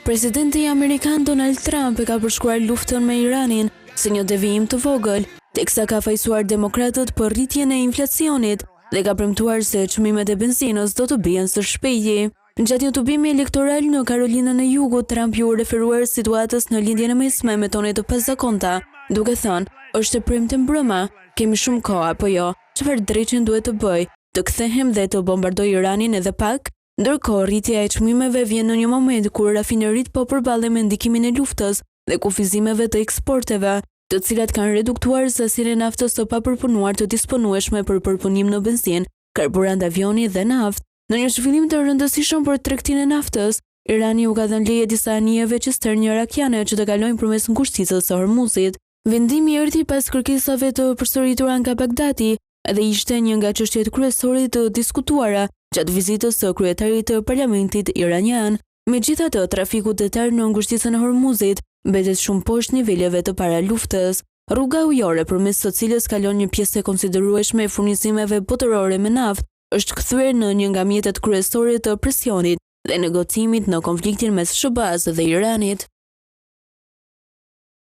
Presidenti Amerikan Donald Trump e ka përshkruar luftën me Iranin si një devijim të vogël, teksa ka fajsuar demokratët për rritjen e inflacionit dhe ka premtuar se çmimet e benzinës do të bien së shpejti. Gjatë një tubimi elektoral në Karolinën e Jugut, Trump ju referuar situatës në lindjen e mesme me tone të pazakonta, duke thënë, është e premte mbrëma, kemi shumë kohë apo jo, çfarë drejtën duhet të bëj, të kthehem dhe të bombardoj Iranin edhe pak? Ndërkohë, rritja e çmimeve vjen në një moment kur rafineritë po përballen me ndikimin e luftës dhe kufizimeve të eksporteve, të cilat kanë reduktuar sasinë e naftës së papërpunuar të disponueshme për përpunim në benzinë, karburant avioni dhe naftë. Në një zhvillim të rëndësishëm për tregtinë e naftës, Irani u ka dhënë leje disa anijeve qestërnj irakiane që të kalojnë përmes ngushticës së Hormuzit. Vendimi erdhi pas kërkesave të përsëritura nga Bagdadi dhe ishte një nga çështjet kryesore të diskutuara gjatë vizitës së kryetarit të parlamentit iranian. Megjithatë, trafiku detar në ngushticën e Hormuzit mbetet shumë poshtë niveleve të para luftës. Rruga ujore përmes së cilës kalon një pjesë e konsiderueshme e furnizimeve botërore me naftë është kthyer në një nga mjetet kryesore të presionit dhe negocimit në konfliktin mes SBA-s dhe Iranit.